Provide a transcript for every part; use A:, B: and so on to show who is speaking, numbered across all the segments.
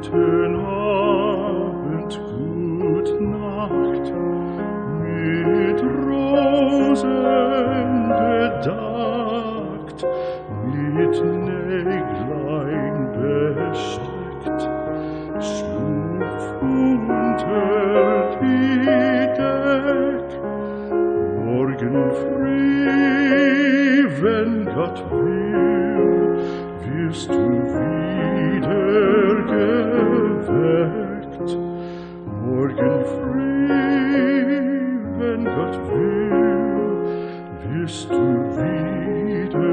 A: Guten Abend, gut Nacht, mit Rosen bedeckt, mit Näglein besteckt, schlupf unter die Deck. Morgen früh, wenn Gott will, wirst du wieder geweckt. Morgen früh, wenn Gott will, wirst du wieder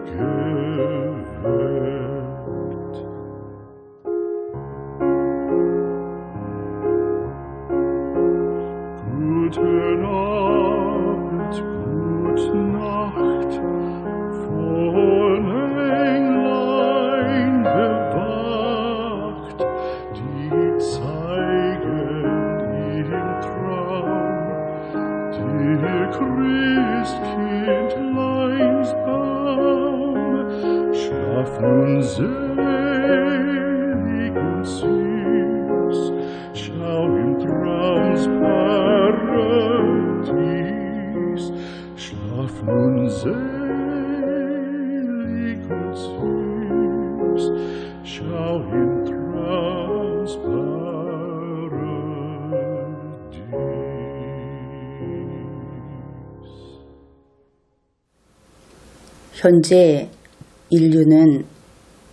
A: geweckt. Guten Abend, gute Nacht, von Englein bewacht, die zeigen im Traum dir Christkindleins Baum. Schlaf nun selig und süß, schau im Traums Paradies. Schlaf nun selig und süß, schau im Traums Paradies.
B: 현재 인류는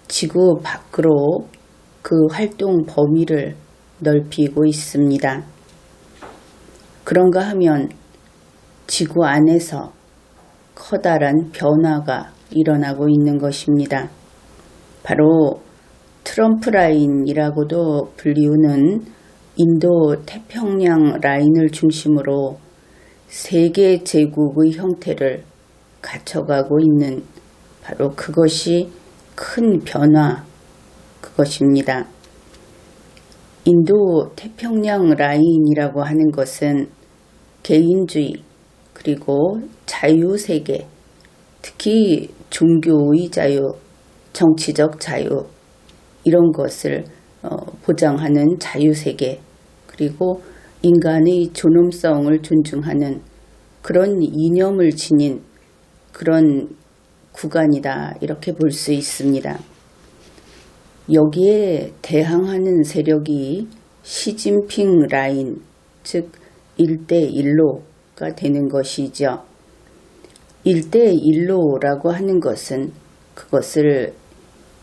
B: 지구 밖으로 그 활동 범위를 넓히고 있습니다. 그런가 하면 지구 안에서 커다란 변화가 일어나고 있는 것입니다. 바로 트럼프 라인이라고도 불리우는 인도 태평양 라인을 중심으로 세계 제국의 형태를 갖춰가고 있는 바로 그것이 큰 변화, 그것입니다. 인도 태평양 라인이라고 하는 것은 개인주의 그리고 자유세계, 특히 종교의 자유, 정치적 자유 이런 것을 보장하는 자유세계, 그리고 인간의 존엄성을 존중하는 그런 이념을 지닌 그런 구간이다 이렇게 볼 수 있습니다. 여기에 대항하는 세력이 시진핑 라인, 즉 1대1로가 되는 것이죠. 1대1로라고 하는 것은 그것을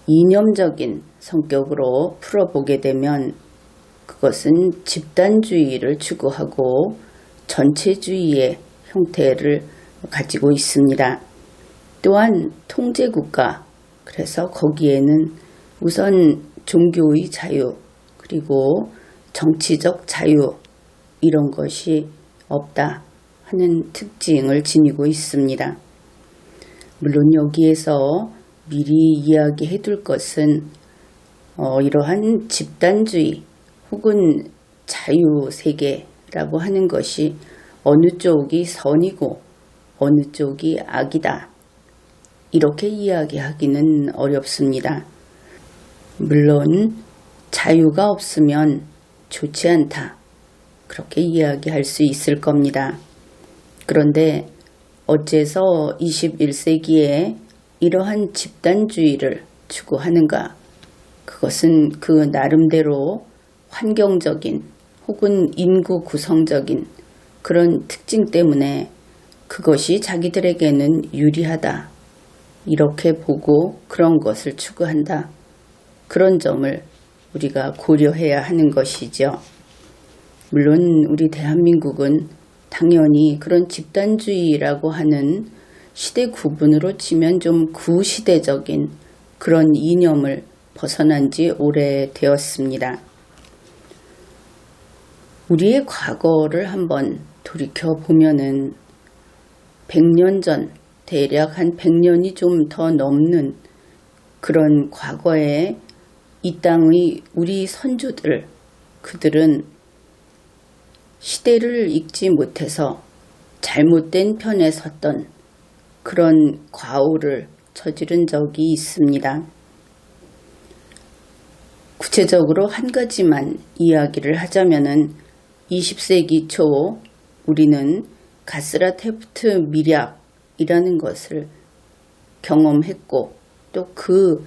B: 이념적인 성격으로 풀어보게 되면 그것은 집단주의를 추구하고 전체주의의 형태를 가지고 있습니다. 또한 통제국가, 그래서 거기에는 우선 종교의 자유 그리고 정치적 자유 이런 것이 없다 하는 특징을 지니고 있습니다. 물론 여기에서 미리 이야기해 둘 것은 이러한 집단주의 혹은 자유세계라고 하는 것이 어느 쪽이 선이고 어느 쪽이 악이다 이렇게 이야기하기는 어렵습니다. 물론 자유가 없으면 좋지 않다 그렇게 이야기할 수 있을 겁니다. 그런데 어째서 21세기에 이러한 집단주의를 추구하는가? 그것은 그 나름대로 환경적인 혹은 인구 구성적인 그런 특징 때문에 그것이 자기들에게는 유리하다 이렇게 보고 그런 것을 추구한다. 그런 점을 우리가 고려해야 하는 것이죠. 물론 우리 대한민국은 당연히 그런 집단주의라고 하는 시대 구분으로 치면 좀 구시대적인 그런 이념을 벗어난 지 오래되었습니다. 우리의 과거를 한번 돌이켜보면은 100년 전, 대략 한 100년이 좀 더 넘는 그런 과거에 이 땅의 우리 선조들, 그들은 시대를 읽지 못해서 잘못된 편에 섰던 그런 과오를 저지른 적이 있습니다. 구체적으로 한 가지만 이야기를 하자면은 20세기 초 우리는 가스라테프트 밀약이라는 것을 경험했고 또 그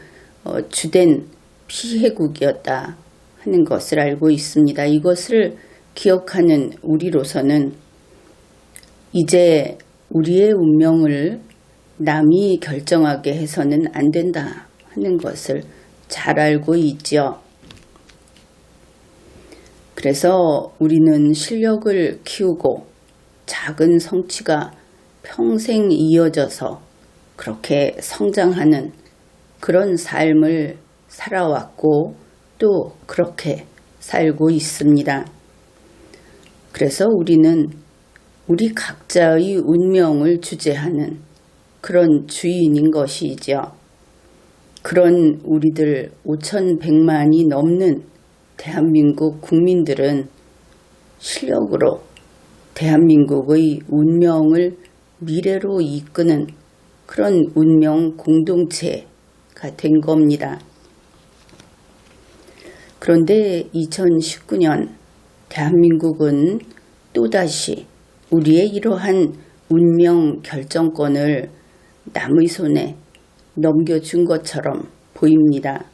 B: 주된 피해국이었다 하는 것을 알고 있습니다. 이것을 기억하는 우리로서는 이제 우리의 운명을 남이 결정하게 해서는 안 된다 하는 것을 잘 알고 있죠. 그래서 우리는 실력을 키우고 작은 성취가 평생 이어져서 그렇게 성장하는 그런 삶을 살아왔고 또 그렇게 살고 있습니다. 그래서 우리는 우리 각자의 운명을 주재하는 그런 주인인 것이죠. 그런 우리들 5,100만이 넘는 대한민국 국민들은 실력으로 대한민국의 운명을 미래로 이끄는 그런 운명 공동체가 된 겁니다. 그런데 2019년 대한민국은 또다시 우리의 이러한 운명 결정권을 남의 손에 넘겨준 것처럼 보입니다.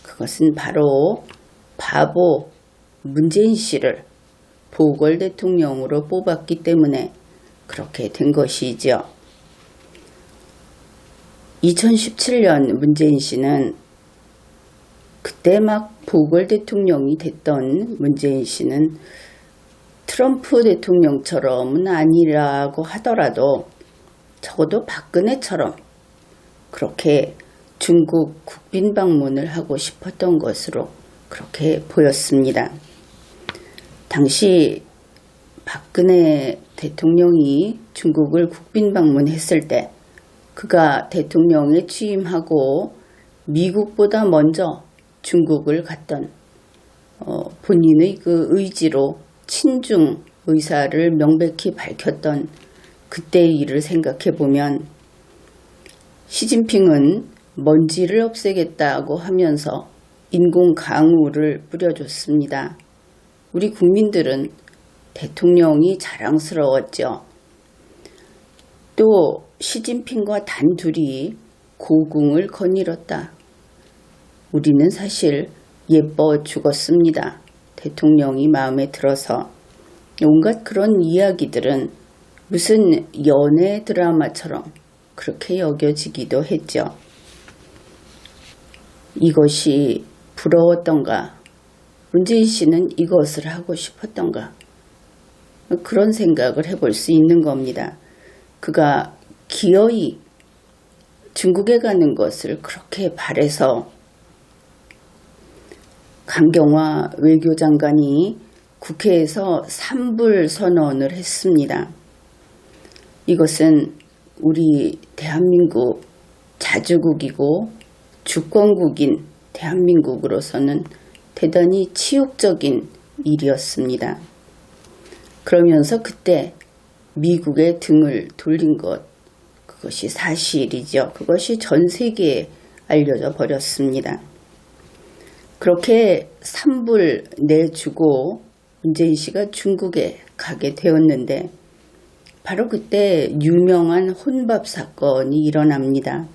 B: 그것은 바로 바보 문재인 씨를 보궐 대통령으로 뽑았기 때문에 그렇게 된 것이죠. 2017년 문재인 씨는 그때 막 보궐 대통령이 됐던 문재인 씨는 트럼프 대통령처럼은 아니라고 하더라도 적어도 박근혜처럼 그렇게 중국 국빈 방문을 하고 싶었던 것으로 그렇게 보였습니다. 당시 박근혜 대통령이 중국을 국빈 방문했을 때 그가 대통령에 취임하고 미국보다 먼저 중국을 갔던 본인의 그 의지로 친중 의사를 명백히 밝혔던 그때의 일을 생각해 보면 시진핑은 먼지를 없애겠다고 하면서 인공 강우를 뿌려줬습니다. 우리 국민들은 대통령이 자랑스러웠죠. 또 시진핑과 단둘이 고궁을 거닐었다. 우리는 사실 예뻐 죽었습니다. 대통령이 마음에 들어서. 온갖 그런 이야기들은 무슨 연애 드라마처럼 그렇게 여겨지기도 했죠. 이것이 부러웠던가? 문재인 씨는 이것을 하고 싶었던가? 그런 생각을 해볼 수 있는 겁니다. 그가 기어이 중국에 가는 것을 그렇게 바래서 강경화 외교장관이 국회에서 산불 선언을 했습니다. 이것은 우리 대한민국 자주국이고 주권국인 대한민국으로서는 대단히 치욕적인 일이었습니다. 그러면서 그때 미국의 등을 돌린 것, 그것이 사실이죠. 그것이 전 세계에 알려져 버렸습니다. 그렇게 산불 내주고 문재인 씨가 중국에 가게 되었는데 바로 그때 유명한 혼밥 사건이 일어납니다.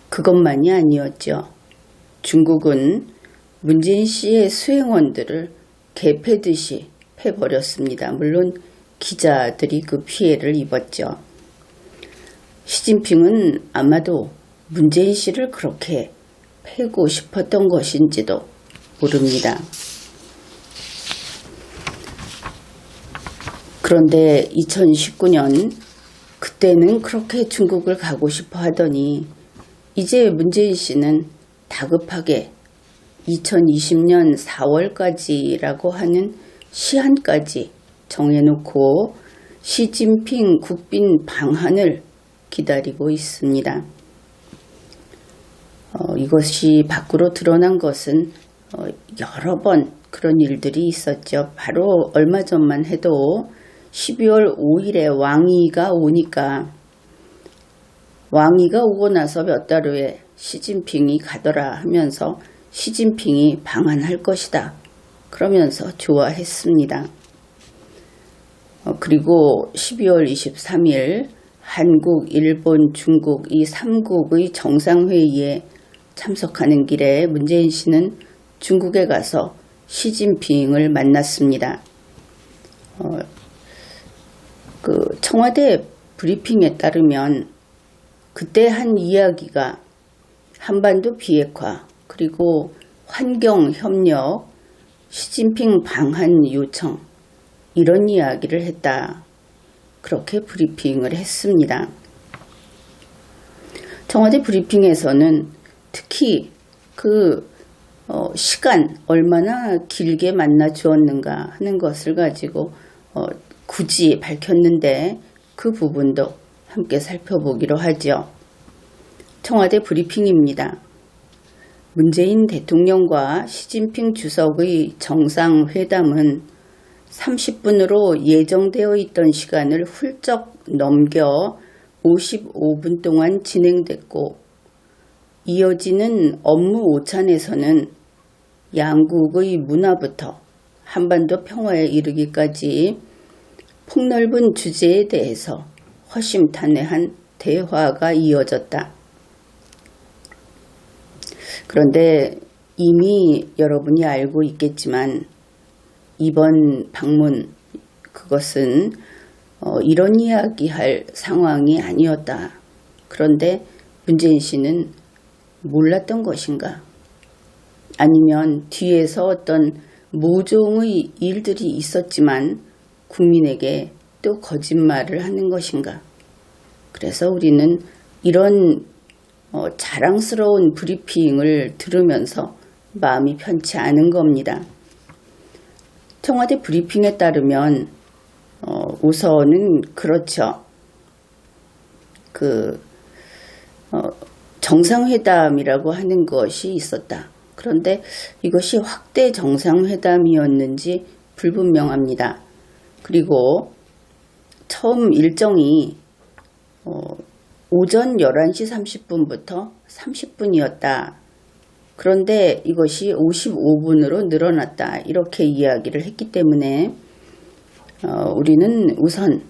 B: 그것만이 아니었죠. 중국은 문재인 씨의 수행원들을 개패듯이 패버렸습니다. 물론 기자들이 그 피해를 입었죠. 시진핑은 아마도 문재인 씨를 그렇게 패고 싶었던 것인지도 모릅니다. 그런데 2019년 그때는 그렇게 중국을 가고 싶어 하더니 이제 문재인 씨는 다급하게 2020년 4월까지라고 하는 시한까지 정해놓고 시진핑 국빈 방한을 기다리고 있습니다. 이것이 밖으로 드러난 것은 여러 번 그런 일들이 있었죠. 바로 얼마 전만 해도 12월 5일에 왕이가 오니까 왕이가 오고 나서 몇 달 후에 시진핑이 가더라 하면서 시진핑이 방한할 것이다. 그러면서 좋아했습니다. 그리고 12월 23일 한국, 일본, 중국 이 3국의 정상회의에 참석하는 길에 문재인 씨는 중국에 가서 시진핑을 만났습니다. 청와대 브리핑에 따르면 그때 한 이야기가 한반도 비핵화 그리고 환경협력, 시진핑 방한 요청 이런 이야기를 했다. 그렇게 브리핑을 했습니다. 청와대 브리핑에서는 특히 시간 얼마나 길게 만나 주었는가 하는 것을 가지고 굳이 밝혔는데 그 부분도 함께 살펴보기로 하죠. 청와대 브리핑입니다. 문재인 대통령과 시진핑 주석의 정상회담은 30분으로 예정되어 있던 시간을 훌쩍 넘겨 55분 동안 진행됐고 이어지는 업무 오찬에서는 양국의 문화부터 한반도 평화에 이르기까지 폭넓은 주제에 대해서 허심탄회한 대화가 이어졌다. 그런데 이미 여러분이 알고 있겠지만 이번 방문 그것은 이런 이야기할 상황이 아니었다. 그런데 문재인 씨는 몰랐던 것인가? 아니면 뒤에서 어떤 모종의 일들이 있었지만 국민에게 또 거짓말을 하는 것인가? 그래서 우리는 이런 자랑스러운 브리핑을 들으면서 마음이 편치 않은 겁니다. 청와대 브리핑에 따르면 우선은 그렇죠. 정상회담이라고 하는 것이 있었다. 그런데 이것이 확대 정상회담이었는지 불분명합니다. 그리고 처음 일정이 오전 11시 30분부터 30분이었다. 그런데 이것이 55분으로 늘어났다. 이렇게 이야기를 했기 때문에 우리는 우선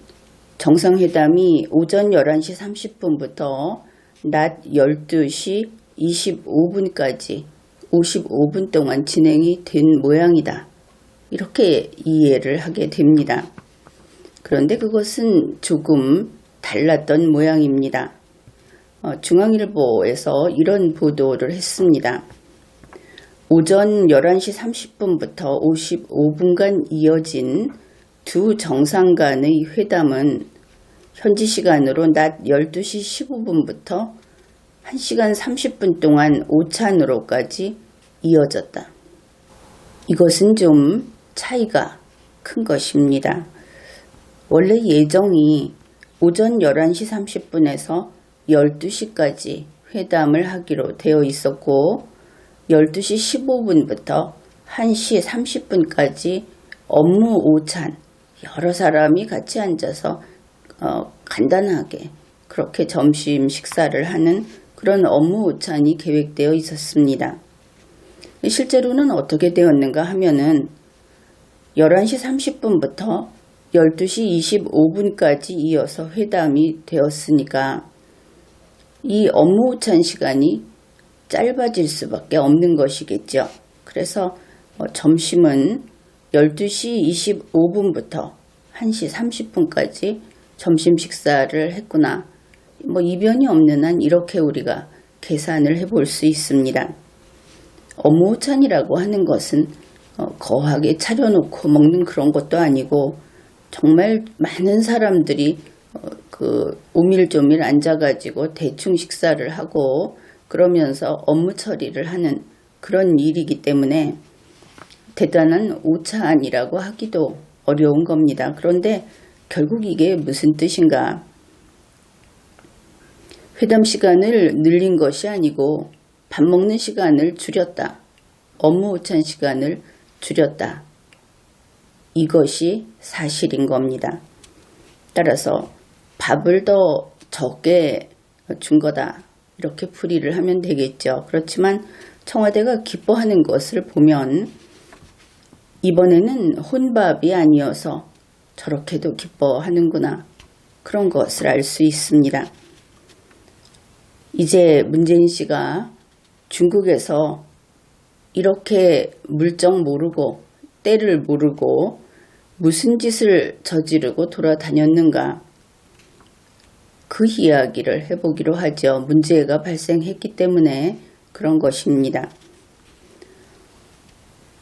B: 정상회담이 오전 11시 30분부터 낮 12시 25분까지 55분 동안 진행이 된 모양이다. 이렇게 이해를 하게 됩니다. 그런데 그것은 조금 달랐던 모양입니다. 중앙일보에서 이런 보도를 했습니다. 오전 11시 30분부터 55분간 이어진 두 정상 간의 회담은 현지 시간으로 낮 12시 15분부터 1시간 30분 동안 오찬으로까지 이어졌다. 이것은 좀 차이가 큰 것입니다. 원래 예정이 오전 11시 30분에서 12시까지 회담을 하기로 되어 있었고 12시 15분부터 1시 30분까지 업무 오찬 여러 사람이 같이 앉아서 간단하게 그렇게 점심 식사를 하는 그런 업무 오찬이 계획되어 있었습니다. 실제로는 어떻게 되었는가 하면은 11시 30분부터 12시 25분까지 이어서 회담이 되었으니까 이 업무 오찬 시간이 짧아질 수밖에 없는 것이겠죠. 그래서 점심은 12시 25분부터 1시 30분까지 점심 식사를 했구나. 이변이 없는 한 이렇게 우리가 계산을 해볼 수 있습니다. 업무 오찬이라고 하는 것은 거하게 차려놓고 먹는 그런 것도 아니고 정말 많은 사람들이 오밀조밀 앉아가지고 대충 식사를 하고 그러면서 업무 처리를 하는 그런 일이기 때문에 대단한 오찬이라고 하기도 어려운 겁니다. 그런데 결국 이게 무슨 뜻인가? 회담 시간을 늘린 것이 아니고 밥 먹는 시간을 줄였다. 업무 오찬 시간을 줄였다. 이것이 사실인 겁니다. 따라서 밥을 더 적게 준 거다. 이렇게 풀이를 하면 되겠죠. 그렇지만 청와대가 기뻐하는 것을 보면 이번에는 혼밥이 아니어서 저렇게도 기뻐하는구나, 그런 것을 알 수 있습니다. 이제 문재인 씨가 중국에서 이렇게 물정 모르고 때를 모르고 무슨 짓을 저지르고 돌아다녔는가, 그 이야기를 해보기로 하죠. 문제가 발생했기 때문에 그런 것입니다.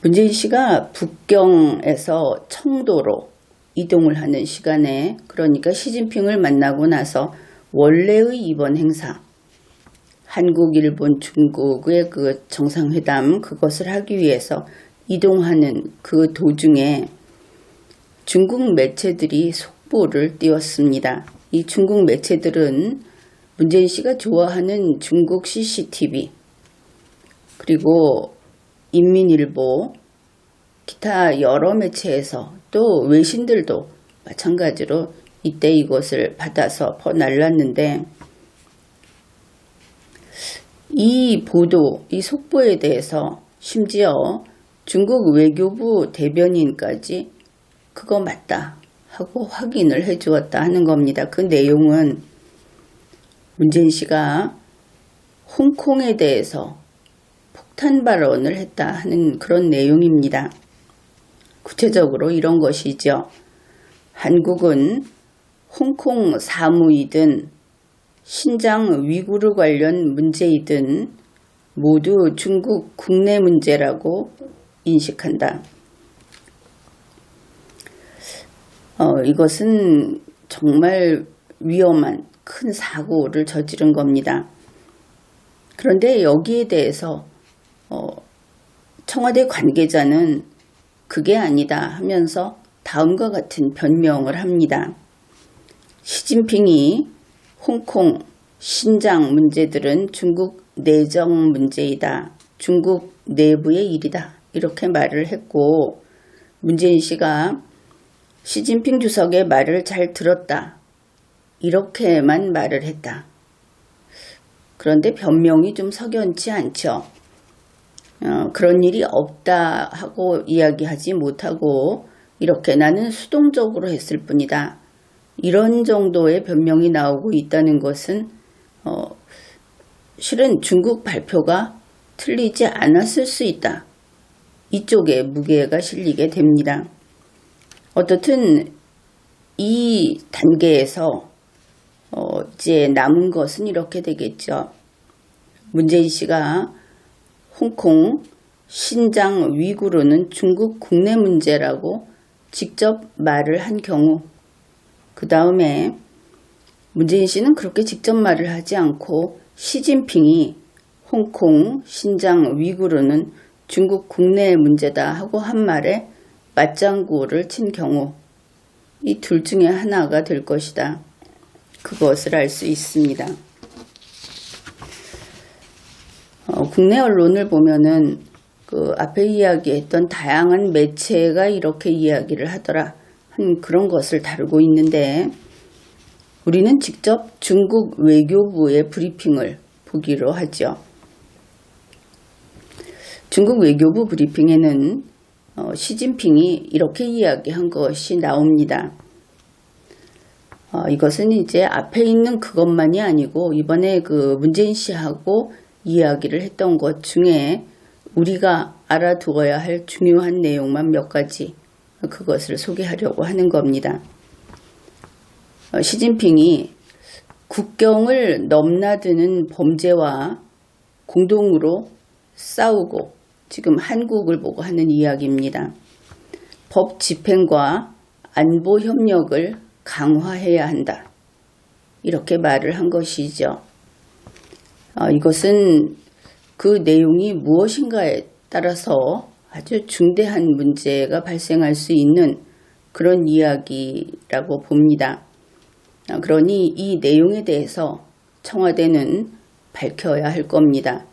B: 문재인 씨가 북경에서 청도로 이동을 하는 시간에, 그러니까 시진핑을 만나고 나서 원래의 이번 행사, 한국, 일본, 중국의 그 정상회담, 그것을 하기 위해서 이동하는 그 도중에 중국 매체들이 속보를 띄웠습니다. 이 중국 매체들은 문재인 씨가 좋아하는 중국 CCTV, 그리고 인민일보, 기타 여러 매체에서, 또 외신들도 마찬가지로 이때 이것을 받아서 퍼날랐는데, 이 보도, 이 속보에 대해서 심지어 중국 외교부 대변인까지 그거 맞다 하고 확인을 해 주었다 하는 겁니다. 그 내용은 문재인 씨가 홍콩에 대해서 폭탄 발언을 했다 하는 그런 내용입니다. 구체적으로 이런 것이죠. 한국은 홍콩 사무이든 신장 위구르 관련 문제이든 모두 중국 국내 문제라고 인식한다. 이것은 정말 위험한 큰 사고를 저지른 겁니다. 그런데 여기에 대해서 청와대 관계자는 그게 아니다 하면서 다음과 같은 변명을 합니다. 시진핑이 홍콩, 신장 문제들은 중국 내정 문제이다, 중국 내부의 일이다, 이렇게 말을 했고, 문재인 씨가 시진핑 주석의 말을 잘 들었다, 이렇게만 말을 했다. 그런데 변명이 좀 석연치 않죠. 그런 일이 없다 하고 이야기하지 못하고 이렇게 나는 수동적으로 했을 뿐이다, 이런 정도의 변명이 나오고 있다는 것은 실은 중국 발표가 틀리지 않았을 수 있다, 이쪽에 무게가 실리게 됩니다. 어떻든 이 단계에서 이제 남은 것은 이렇게 되겠죠. 문재인 씨가 홍콩, 신장 위구르는 중국 국내 문제라고 직접 말을 한 경우, 그 다음에 문재인 씨는 그렇게 직접 말을 하지 않고 시진핑이 홍콩, 신장 위구르는 중국 국내 문제다 하고 한 말에 맞장구를 친 경우, 이 둘 중에 하나가 될 것이다, 그것을 알 수 있습니다. 국내 언론을 보면은 그 앞에 이야기했던 다양한 매체가 이렇게 이야기를 하더라 한 그런 것을 다루고 있는데, 우리는 직접 중국 외교부의 브리핑을 보기로 하죠. 중국 외교부 브리핑에는 시진핑이 이렇게 이야기한 것이 나옵니다. 이것은 이제 앞에 있는 그것만이 아니고 이번에 그 문재인 씨하고 이야기를 했던 것 중에 우리가 알아두어야 할 중요한 내용만 몇 가지, 그것을 소개하려고 하는 겁니다. 시진핑이 국경을 넘나드는 범죄와 공동으로 싸우고 지금 한국을 보고 하는 이야기입니다. 법 집행과 안보 협력을 강화해야 한다, 이렇게 말을 한 것이죠. 이것은 그 내용이 무엇인가에 따라서 아주 중대한 문제가 발생할 수 있는 그런 이야기라고 봅니다. 그러니 이 내용에 대해서 청와대는 밝혀야 할 겁니다.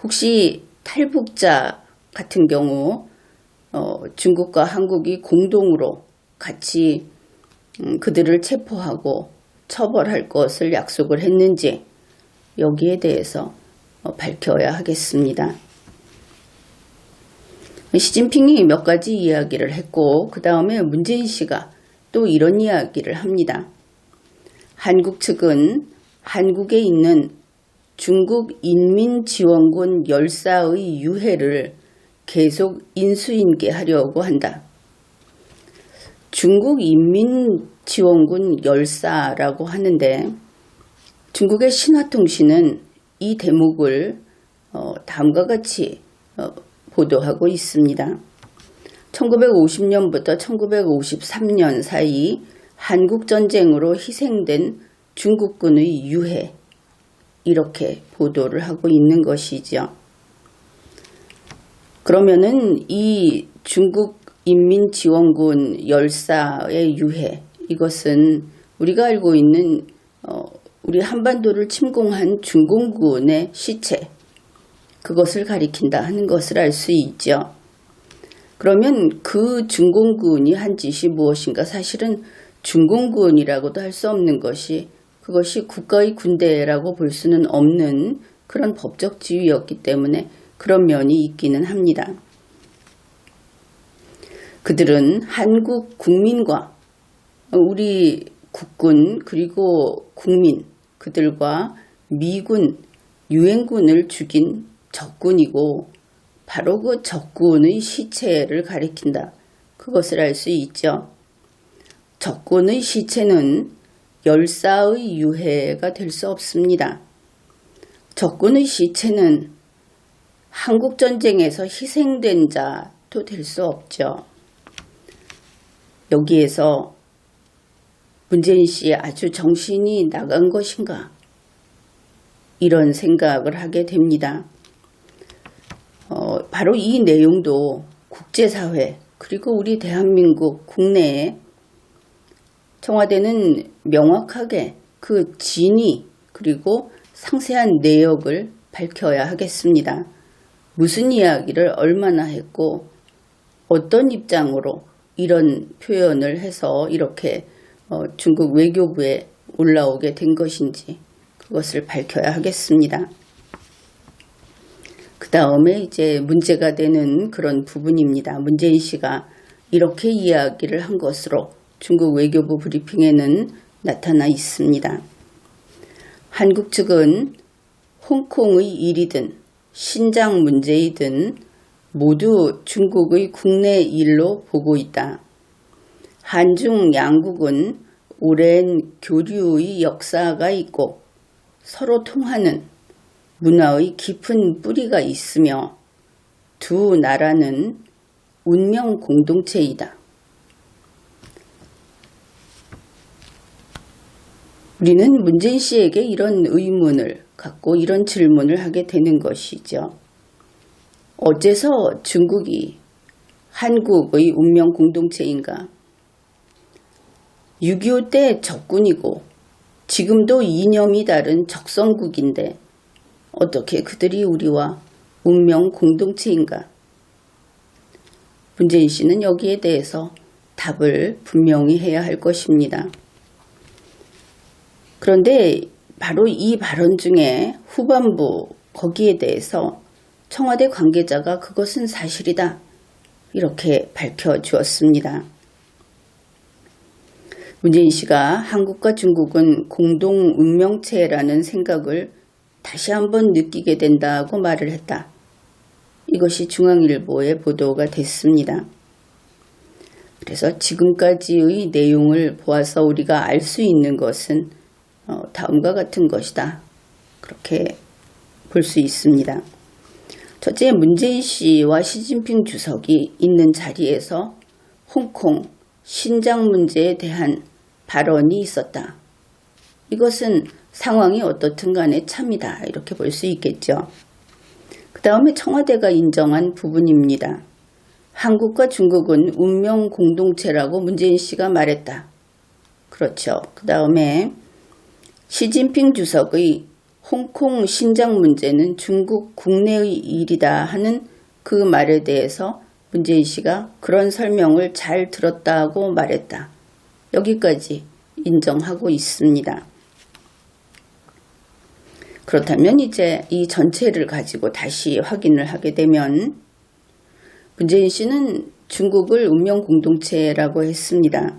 B: 혹시 탈북자 같은 경우 중국과 한국이 공동으로 같이 그들을 체포하고 처벌할 것을 약속을 했는지, 여기에 대해서 밝혀야 하겠습니다. 시진핑이 몇 가지 이야기를 했고 그 다음에 문재인 씨가 또 이런 이야기를 합니다. 한국 측은 한국에 있는 중국 인민지원군 열사의 유해를 계속 인수인계하려고 한다. 중국 인민지원군 열사라고 하는데 중국의 신화통신은 이 대목을 다음과 같이 보도하고 있습니다. 1950년부터 1953년 사이 한국전쟁으로 희생된 중국군의 유해, 이렇게 보도를 하고 있는 것이죠. 그러면은 이 중국 인민지원군 열사의 유해, 이것은 우리가 알고 있는 우리 한반도를 침공한 중공군의 시체, 그것을 가리킨다 하는 것을 알 수 있죠. 그러면 그 중공군이 한 짓이 무엇인가? 사실은 중공군이라고도 할 수 없는 것이, 그것이 국가의 군대라고 볼 수는 없는 그런 법적 지위였기 때문에 그런 면이 있기는 합니다. 그들은 한국 국민과 우리 국군 그리고 국민, 그들과 미군, 유엔군을 죽인 적군이고 바로 그 적군의 시체를 가리킨다. 그것을 알 수 있죠. 적군의 시체는 열사의 유해가 될 수 없습니다. 적군의 시체는 한국전쟁에서 희생된 자도 될 수 없죠. 여기에서 문재인 씨의 아주 정신이 나간 것인가? 이런 생각을 하게 됩니다. 바로 이 내용도 국제사회 그리고 우리 대한민국 국내에 청와대는 명확하게 그 진위 그리고 상세한 내역을 밝혀야 하겠습니다. 무슨 이야기를 얼마나 했고 어떤 입장으로 이런 표현을 해서 이렇게 중국 외교부에 올라오게 된 것인지 그것을 밝혀야 하겠습니다. 그 다음에 이제 문제가 되는 그런 부분입니다. 문재인 씨가 이렇게 이야기를 한 것으로 중국 외교부 브리핑에는 나타나 있습니다. 한국 측은 홍콩의 일이든 신장 문제이든 모두 중국의 국내 일로 보고 있다. 한중 양국은 오랜 교류의 역사가 있고 서로 통하는 문화의 깊은 뿌리가 있으며 두 나라는 운명 공동체이다. 우리는 문재인 씨에게 이런 의문을 갖고 이런 질문을 하게 되는 것이죠. 어째서 중국이 한국의 운명 공동체인가? 6.25 때 적군이고 지금도 이념이 다른 적성국인데 어떻게 그들이 우리와 운명 공동체인가? 문재인 씨는 여기에 대해서 답을 분명히 해야 할 것입니다. 그런데 바로 이 발언 중에 후반부 거기에 대해서 청와대 관계자가 그것은 사실이다 이렇게 밝혀주었습니다. 문재인 씨가 한국과 중국은 공동 운명체라는 생각을 다시 한번 느끼게 된다고 말을 했다. 이것이 중앙일보에 보도가 됐습니다. 그래서 지금까지의 내용을 보아서 우리가 알 수 있는 것은 다음과 같은 것이다. 그렇게 볼 수 있습니다. 첫째, 문재인 씨와 시진핑 주석이 있는 자리에서 홍콩, 신장 문제에 대한 발언이 있었다. 이것은 상황이 어떻든 간에 참이다. 이렇게 볼 수 있겠죠. 그 다음에 청와대가 인정한 부분입니다. 한국과 중국은 운명 공동체라고 문재인 씨가 말했다. 그렇죠. 그 다음에 시진핑 주석의 홍콩 신장 문제는 중국 국내의 일이다 하는 그 말에 대해서 문재인 씨가 그런 설명을 잘 들었다고 말했다. 여기까지 인정하고 있습니다. 그렇다면 이제 이 전체를 가지고 다시 확인을 하게 되면 문재인 씨는 중국을 운명 공동체라고 했습니다.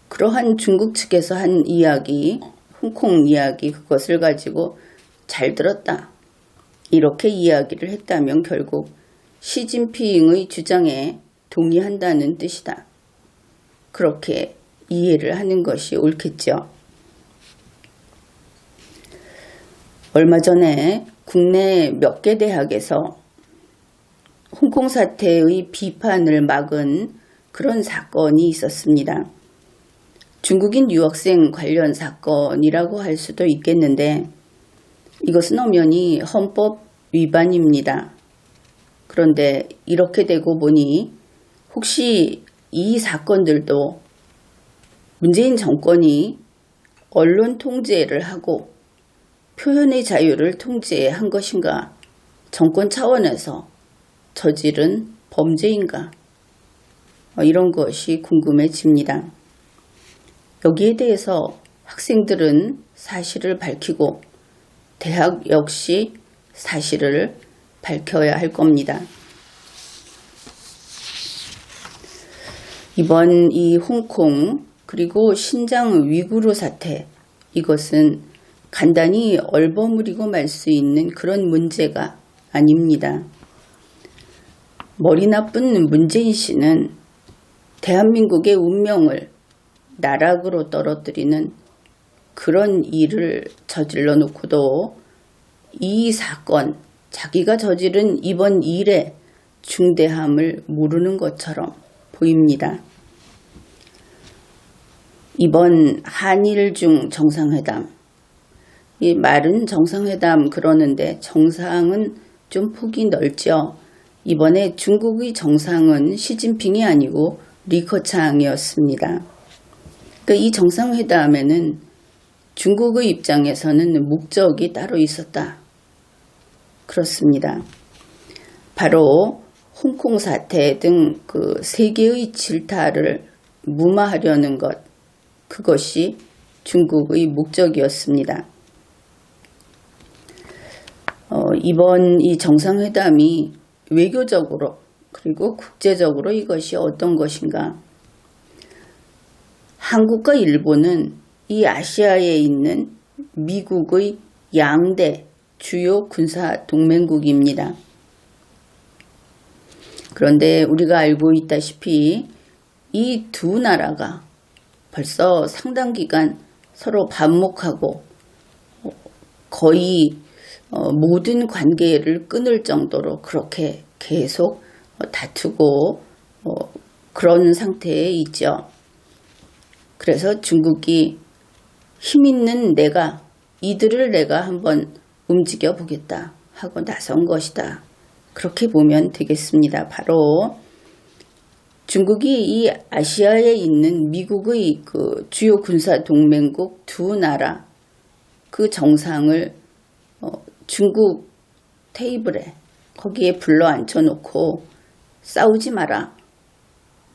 B: 그러한 중국 측에서 한 이야기, 홍콩 이야기 그것을 가지고 잘 들었다. 이렇게 이야기를 했다면 결국 시진핑의 주장에 동의한다는 뜻이다. 그렇게 이해를 하는 것이 옳겠죠. 얼마 전에 국내 몇 개 대학에서 홍콩 사태의 비판을 막은 그런 사건이 있었습니다. 중국인 유학생 관련 사건이라고 할 수도 있겠는데 이것은 엄연히 헌법 위반입니다. 그런데 이렇게 되고 보니 혹시 이 사건들도 문재인 정권이 언론 통제를 하고 표현의 자유를 통제한 것인가? 정권 차원에서 저지른 범죄인가? 이런 것이 궁금해집니다. 여기에 대해서 학생들은 사실을 밝히고 대학 역시 사실을 밝혀야 할 겁니다. 이번 이 홍콩 그리고 신장 위구르 사태, 이것은 간단히 얼버무리고 말 수 있는 그런 문제가 아닙니다. 머리 나쁜 문재인 씨는 대한민국의 운명을 나락으로 떨어뜨리는 그런 일을 저질러 놓고도 이 사건, 자기가 저지른 이번 일의 중대함을 모르는 것처럼 보입니다. 이번 한일중 정상회담, 이 말은 정상회담 그러는데 정상은 좀 폭이 넓죠. 이번에 중국의 정상은 시진핑이 아니고 리커창이었습니다. 그러니까 이 정상회담에는 중국의 입장에서는 목적이 따로 있었다. 그렇습니다. 바로 홍콩 사태 등 그 세계의 질타를 무마하려는 것, 그것이 중국의 목적이었습니다. 이번 이 정상회담이 외교적으로 그리고 국제적으로 이것이 어떤 것인가? 한국과 일본은 이 아시아에 있는 미국의 양대 주요 군사 동맹국입니다. 그런데 우리가 알고 있다시피 이 두 나라가 벌써 상당 기간 서로 반목하고 거의 모든 관계를 끊을 정도로 그렇게 계속 다투고 그런 상태에 있죠. 그래서 중국이 힘 있는 이들을 내가 한번 움직여 보겠다 하고 나선 것이다. 그렇게 보면 되겠습니다. 바로 중국이 이 아시아에 있는 미국의 그 주요 군사 동맹국 두 나라 그 정상을 중국 테이블에 거기에 불러 앉혀놓고 싸우지 마라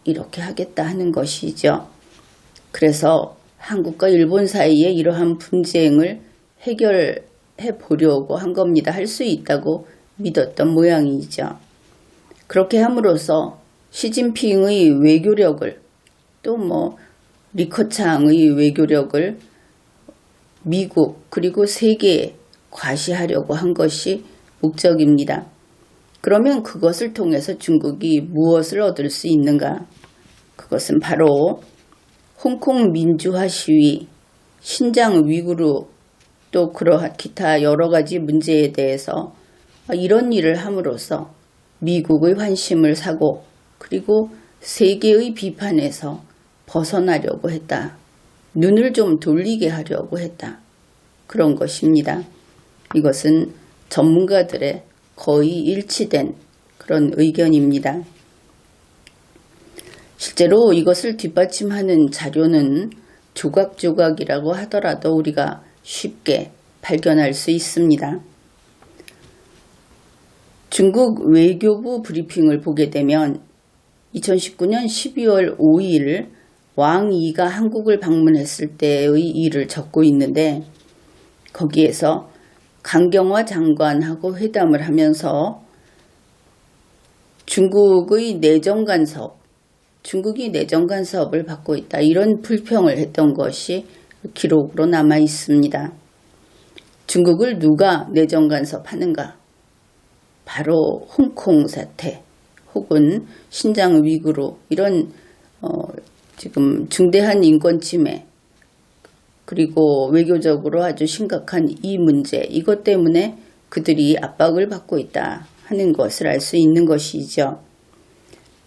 B: 이렇게 하겠다 하는 것이죠. 그래서 한국과 일본 사이에 이러한 분쟁을 해결해 보려고 한 겁니다. 할 수 있다고 믿었던 모양이죠. 그렇게 함으로써 시진핑의 외교력을 또 리커창의 외교력을 미국 그리고 세계에 과시하려고 한 것이 목적입니다. 그러면 그것을 통해서 중국이 무엇을 얻을 수 있는가? 그것은 바로 홍콩 민주화 시위, 신장 위구르 또 그러한 기타 여러 가지 문제에 대해서 이런 일을 함으로써 미국의 환심을 사고 그리고 세계의 비판에서 벗어나려고 했다. 눈을 좀 돌리게 하려고 했다. 그런 것입니다. 이것은 전문가들의 거의 일치된 그런 의견입니다. 실제로 이것을 뒷받침하는 자료는 조각조각이라고 하더라도 우리가 쉽게 발견할 수 있습니다. 중국 외교부 브리핑을 보게 되면 2019년 12월 5일 왕이가 한국을 방문했을 때의 일을 적고 있는데 거기에서 강경화 장관하고 회담을 하면서 중국의 내정 간섭, 중국이 내정 간섭을 받고 있다. 이런 불평을 했던 것이 기록으로 남아 있습니다. 중국을 누가 내정 간섭하는가? 바로 홍콩 사태 혹은 신장 위구르 이런 지금 중대한 인권 침해 그리고 외교적으로 아주 심각한 이 문제 이것 때문에 그들이 압박을 받고 있다 하는 것을 알 수 있는 것이죠.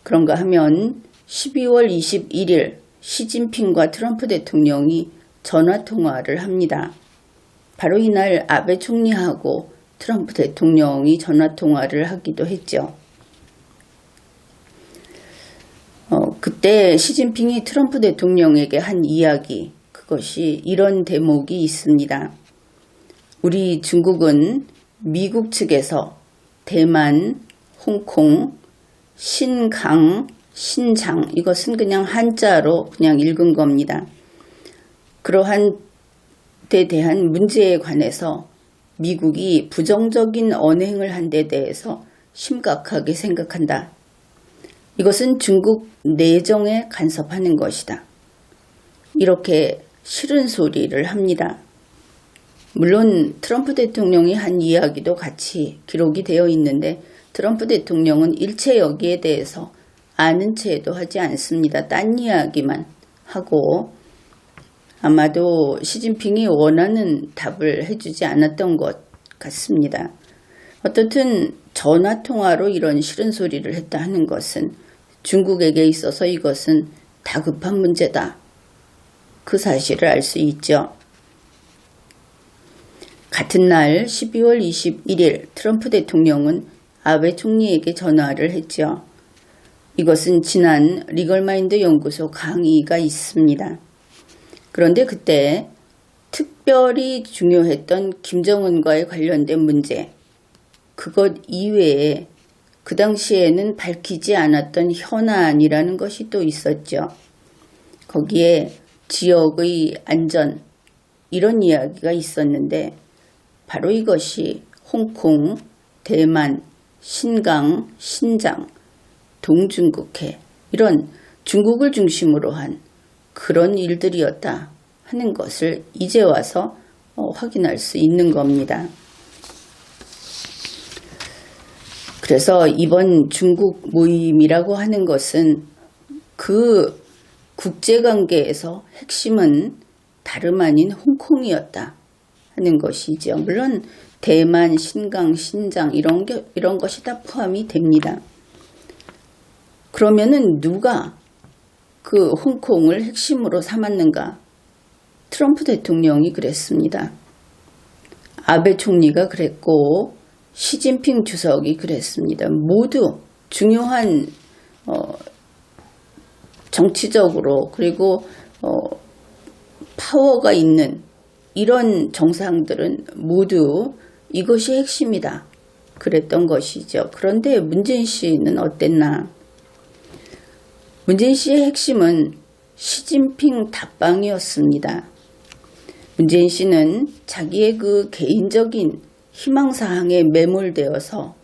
B: 그런가 하면 12월 21일 시진핑과 트럼프 대통령이 전화통화를 합니다. 바로 이날 아베 총리하고 트럼프 대통령이 전화통화를 하기도 했죠. 그때 시진핑이 트럼프 대통령에게 한 이야기, 그것이 이런 대목이 있습니다. 우리 중국은 미국 측에서 대만, 홍콩, 신강, 신장 이것은 그냥 한자로 그냥 읽은 겁니다. 그러한 데 대한 문제에 관해서 미국이 부정적인 언행을 한 데 대해서 심각하게 생각한다. 이것은 중국 내정에 간섭하는 것이다. 이렇게 싫은 소리를 합니다. 물론 트럼프 대통령이 한 이야기도 같이 기록이 되어 있는데 트럼프 대통령은 일체 여기에 대해서 아는 체도 하지 않습니다. 딴 이야기만 하고 아마도 시진핑이 원하는 답을 해주지 않았던 것 같습니다. 어떻든 전화통화로 이런 싫은 소리를 했다 하는 것은 중국에게 있어서 이것은 다급한 문제다. 그 사실을 알 수 있죠. 같은 날 12월 21일 트럼프 대통령은 아베 총리에게 전화를 했죠. 이것은 지난 리걸마인드 연구소 강의가 있습니다. 그런데 그때 특별히 중요했던 김정은과의 관련된 문제, 그것 이외에 그 당시에는 밝히지 않았던 현안이라는 것이 또 있었죠. 거기에 지역의 안전, 이런 이야기가 있었는데 바로 이것이 홍콩, 대만, 신강, 신장, 동중국해 이런 중국을 중심으로 한 그런 일들이었다 하는 것을 이제 와서 확인할 수 있는 겁니다. 그래서 이번 중국 모임이라고 하는 것은 그 국제관계에서 핵심은 다름 아닌 홍콩이었다 하는 것이죠. 물론 대만, 신강, 신장 이런 것이 다 포함이 됩니다. 그러면은 누가 그 홍콩을 핵심으로 삼았는가? 트럼프 대통령이 그랬습니다. 아베 총리가 그랬고 시진핑 주석이 그랬습니다. 모두 중요한 정치적으로 그리고 파워가 있는 이런 정상들은 모두 이것이 핵심이다. 그랬던 것이죠. 그런데 문재인 씨는 어땠나? 문재인 씨의 핵심은 시진핑 답방이었습니다. 문재인 씨는 자기의 그 개인적인 희망사항에 매몰되어서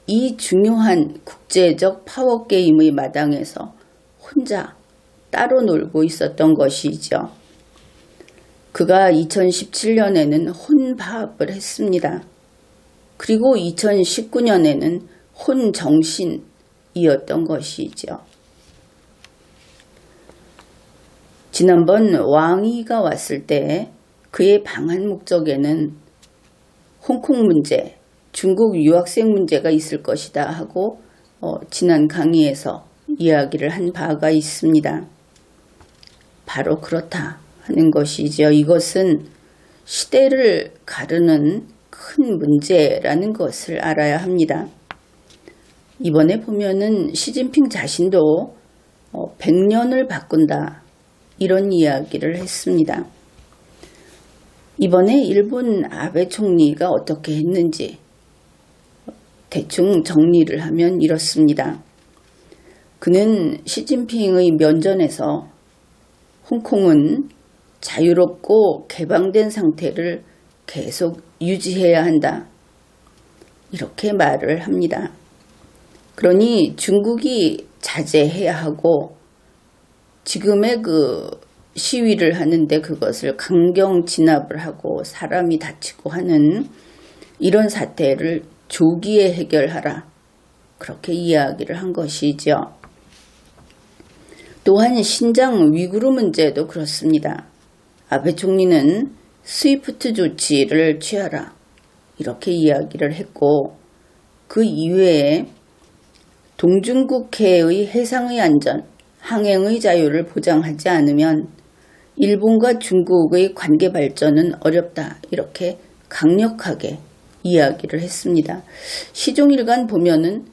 B: 이 중요한 국제적 파워게임의 마당에서 혼자 따로 놀고 있었던 것이죠. 그가 2017년에는 혼밥을 했습니다. 그리고 2019년에는 혼정신이었던 것이죠. 지난번 왕이가 왔을 때 그의 방한 목적에는 홍콩 문제, 중국 유학생 문제가 있을 것이다 하고 지난 강의에서 이야기를 한 바가 있습니다. 바로 그렇다 하는 것이죠. 이것은 시대를 가르는 큰 문제라는 것을 알아야 합니다. 이번에 보면은 시진핑 자신도 100년을 바꾼다 이런 이야기를 했습니다. 이번에 일본 아베 총리가 어떻게 했는지 대충 정리를 하면 이렇습니다. 그는 시진핑의 면전에서 홍콩은 자유롭고 개방된 상태를 계속 유지해야 한다. 이렇게 말을 합니다. 그러니 중국이 자제해야 하고 지금의 그 시위를 하는데 그것을 강경 진압을 하고 사람이 다치고 하는 이런 사태를 조기에 해결하라. 그렇게 이야기를 한 것이죠. 또한 신장 위구르 문제도 그렇습니다. 아베 총리는 스위프트 조치를 취하라. 이렇게 이야기를 했고 그 이외에 동중국해의 해상의 안전, 항행의 자유를 보장하지 않으면 일본과 중국의 관계 발전은 어렵다. 이렇게 강력하게 이야기를 했습니다. 시종일관 보면은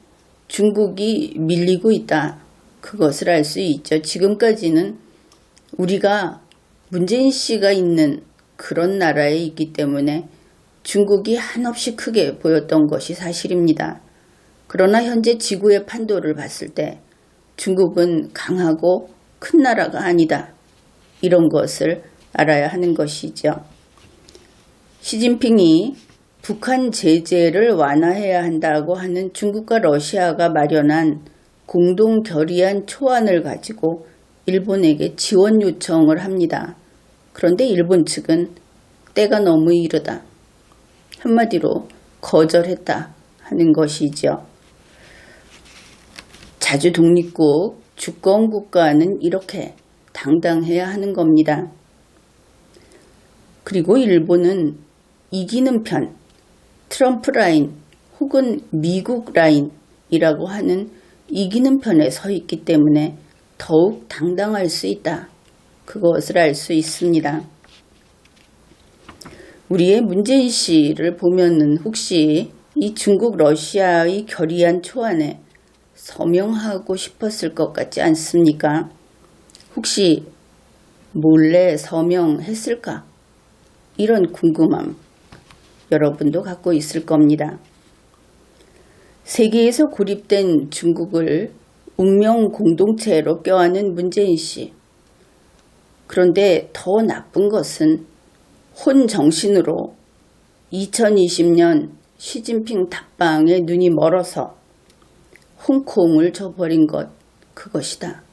B: 중국이 밀리고 있다. 그것을 알 수 있죠. 지금까지는 우리가 문재인 씨가 있는 그런 나라에 있기 때문에 중국이 한없이 크게 보였던 것이 사실입니다. 그러나 현재 지구의 판도를 봤을 때 중국은 강하고 큰 나라가 아니다. 이런 것을 알아야 하는 것이죠. 시진핑이 북한 제재를 완화해야 한다고 하는 중국과 러시아가 마련한 공동 결의안 초안을 가지고 일본에게 지원 요청을 합니다. 그런데 일본 측은 때가 너무 이르다. 한마디로 거절했다 하는 것이죠. 자주 독립국, 주권 국가는 이렇게 당당해야 하는 겁니다. 그리고 일본은 이기는 편, 트럼프 라인 혹은 미국 라인이라고 하는 이기는 편에 서 있기 때문에 더욱 당당할 수 있다. 그것을 알 수 있습니다. 우리의 문재인 씨를 보면은 혹시 이 중국 러시아의 결의안 초안에 서명하고 싶었을 것 같지 않습니까? 혹시 몰래 서명했을까? 이런 궁금함 여러분도 갖고 있을 겁니다. 세계에서 고립된 중국을 운명 공동체로 껴안은 문재인 씨. 그런데 더 나쁜 것은 혼 정신으로 2020년 시진핑 답방에 눈이 멀어서 홍콩을 줘버린 것, 그것이다.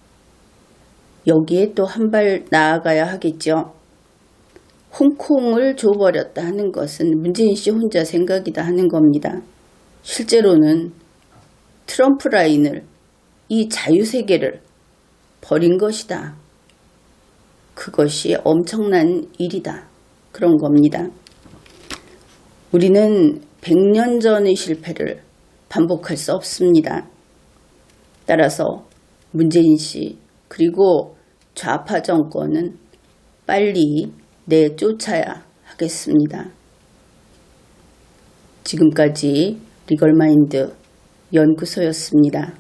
B: 여기에 또 한 발 나아가야 하겠죠. 홍콩을 줘버렸다 하는 것은 문재인 씨 혼자 생각이다 하는 겁니다. 실제로는 트럼프 라인을, 이 자유세계를 버린 것이다. 그것이 엄청난 일이다. 그런 겁니다. 우리는 100년 전의 실패를 반복할 수 없습니다. 따라서 문재인 씨 그리고 좌파 정권은 빨리 내쫓아야 하겠습니다. 지금까지 리걸마인드 연구소였습니다.